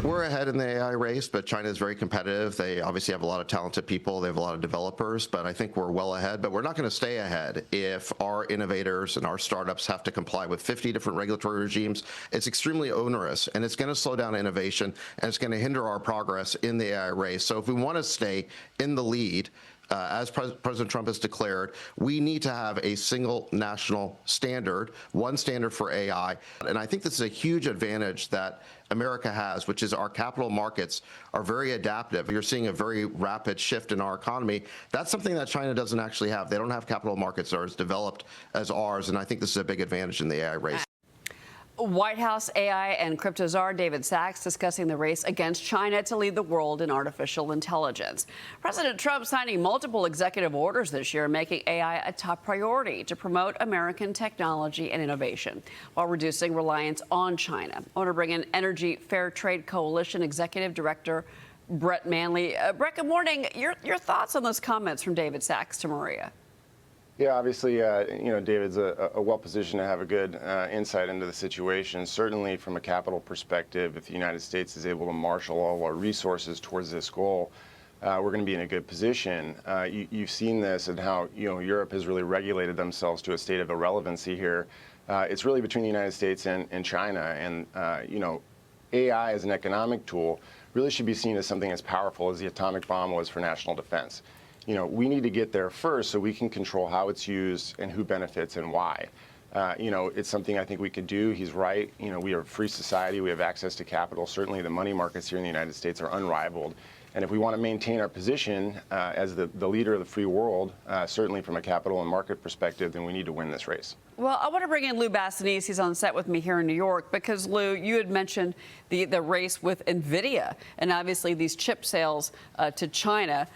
We're ahead in the AI race, but China is very competitive. They obviously have a lot of talented people. They have a lot of developers, but I think we're well ahead. But we're not going to stay ahead if our innovators and our startups have to comply with 50 different regulatory regimes. It's extremely onerous, and it's going to slow down innovation, and it's going to hinder our progress in the AI race. So if we want to stay in the lead, as President Trump has declared, we need to have a single national standard, one standard for AI. And I think this is a huge advantage that America has, which is our capital markets are very adaptive. You're seeing a very rapid shift in our economy. That's something that China doesn't actually have. They don't have capital markets that are as developed as ours, and I think this is a big advantage in the AI race. White House AI and crypto czar David Sacks discussing the race against China to lead the world in artificial intelligence. President Trump signing multiple executive orders this year, making AI a top priority to promote American technology and innovation while reducing reliance on China. I want to bring in Energy Fair Trade Coalition Executive Director Bret Manley. Bret, good morning. Your thoughts on those comments from David Sacks to Maria? Yeah, obviously, David's a well-positioned to have a good insight into the situation. Certainly, from a capital perspective, if the United States is able to marshal all our resources towards this goal, we're going to be in a good position. You've seen this and how Europe has really regulated themselves to a state of irrelevancy here. It's really between the United States and China, and AI as an economic tool really should be seen as something as powerful as the atomic bomb was for national defense. We need to get there first so we can control how it's used and who benefits and why. It's something I think we could do. He's right. We are a free society. We have access to capital. Certainly the money markets here in the United States are unrivaled. And if we want to maintain our position as the leader of the free world, certainly from a capital and market perspective, then we need to win this race. Well, I want to bring in Lou Bassanese. He's on set with me here in New York because, Lou, you had mentioned the race with NVIDIA and obviously these chip sales to China,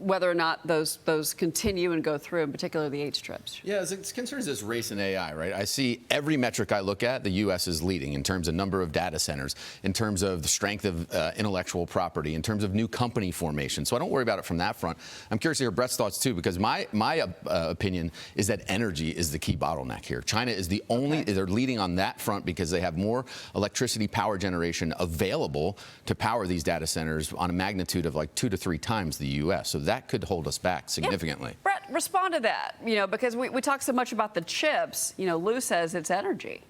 whether or not those continue and go through, in particular the H chips. Yeah, as concerns this race in AI, right? I see every metric I look at, the U.S. is leading in terms of number of data centers, in terms of the strength of intellectual property, in terms of new company formation. So I don't worry about it from that front. I'm curious to hear Bret's thoughts, too, because my opinion is that energy is the key bottleneck here. China is the only, they're leading on that front because they have more electricity power generation available to power these data centers on a magnitude of like 2 to 3 times the U.S. So that could hold us back significantly. Yeah. Bret, respond to that, because we talk so much about the chips. Lou says it's energy.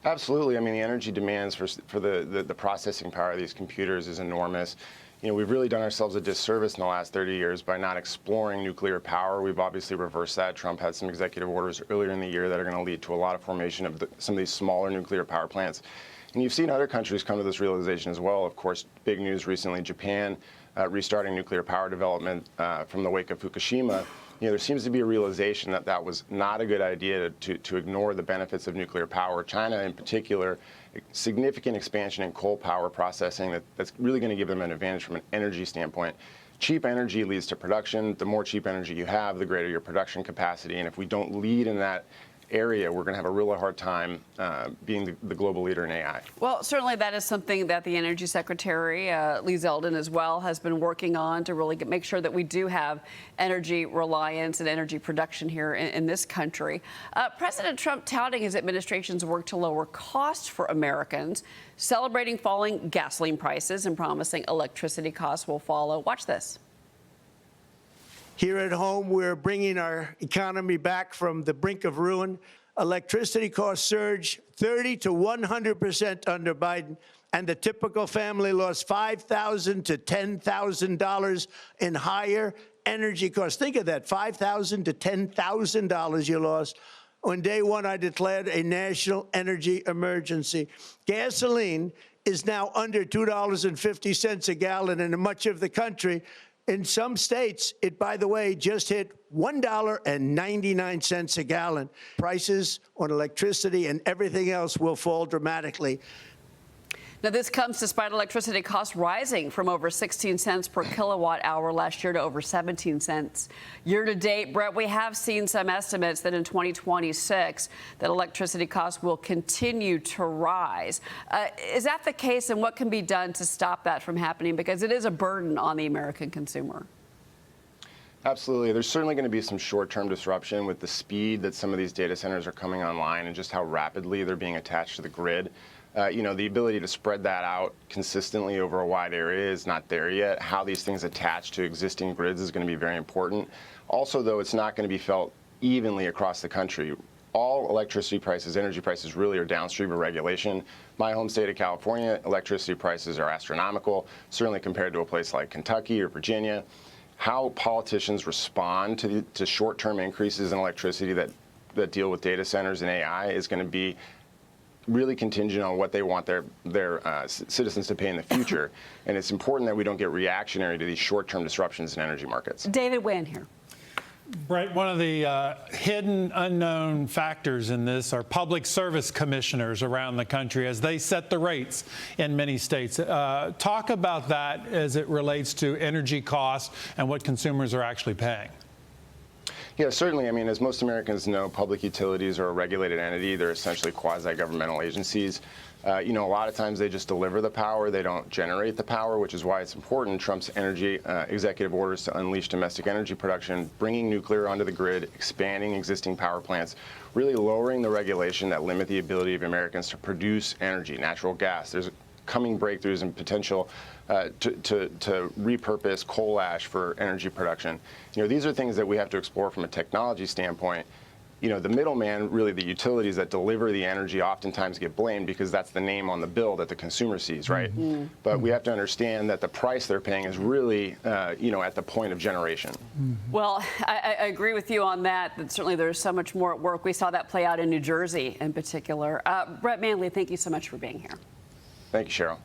Absolutely. I mean, the energy demands for the processing power of these computers is enormous. We've really done ourselves a disservice in the last 30 years by not exploring nuclear power. We've obviously reversed that. Trump had some executive orders earlier in the year that are going to lead to a lot of formation of some of these smaller nuclear power plants. And you've seen other countries come to this realization as well. Of course, big news recently, Japan restarting nuclear power development from the wake of Fukushima. There seems to be a realization that that was not a good idea to ignore the benefits of nuclear power. China, in particular, significant expansion in coal power processing that's really going to give them an advantage from an energy standpoint. Cheap energy leads to production. The more cheap energy you have, the greater your production capacity. And if we don't lead in that area, we're going to have a really hard time being the global leader in AI. Well, certainly that is something that the Energy Secretary, Lee Zeldin, as well, has been working on to really make sure that we do have energy reliance and energy production here in this country. President Trump touting his administration's work to lower costs for Americans, celebrating falling gasoline prices and promising electricity costs will follow. Watch this. Here at home, we're bringing our economy back from the brink of ruin. Electricity costs surged 30 to 100% under Biden, and the typical family lost $5,000 to $10,000 in higher energy costs. Think of that, $5,000 to $10,000 you lost. On day one, I declared a national energy emergency. Gasoline is now under $2.50 a gallon in much of the country. In some states, it, by the way, just hit $1.99 a gallon. Prices on electricity and everything else will fall dramatically. Now, this comes despite electricity costs rising from over 16 cents per kilowatt hour last year to over 17 cents year to date. Bret, we have seen some estimates that in 2026 that electricity costs will continue to rise. Is that the case, and what can be done to stop that from happening? Because it is a burden on the American consumer. Absolutely. There's certainly going to be some short-term disruption with the speed that some of these data centers are coming online and just how rapidly they're being attached to the grid. The ability to spread that out consistently over a wide area is not there yet. How these things attach to existing grids is going to be very important. Also, though, it's not going to be felt evenly across the country. All electricity prices, energy prices really are downstream of regulation. My home state of California, electricity prices are astronomical, certainly compared to a place like Kentucky or Virginia. How politicians respond to short-term increases in electricity that deal with data centers and AI is going to be really contingent on what they want their citizens to pay in the future. And it's important that we don't get reactionary to these short-term disruptions in energy markets. David, weigh in here. Bret, one of the hidden, unknown factors in this are public service commissioners around the country as they set the rates in many states. Talk about that as it relates to energy costs and what consumers are actually paying. Yeah, certainly. I mean, as most Americans know, public utilities are a regulated entity. They're essentially quasi-governmental agencies. A lot of times they just deliver the power. They don't generate the power, which is why it's important. Trump's energy executive orders to unleash domestic energy production, bringing nuclear onto the grid, expanding existing power plants, really lowering the regulation that limit the ability of Americans to produce energy, natural gas. There's coming breakthroughs and potential to repurpose coal ash for energy production. These are things that we have to explore from a technology standpoint. The middleman, really the utilities that deliver the energy, oftentimes get blamed because that's the name on the bill that the consumer sees, right? Mm-hmm. But we have to understand that the price they're paying is really, at the point of generation. Mm-hmm. Well, I agree with you on that certainly there's so much more at work. We saw that play out in New Jersey in particular. Bret Manley, thank you so much for being here. Thank you, Cheryl.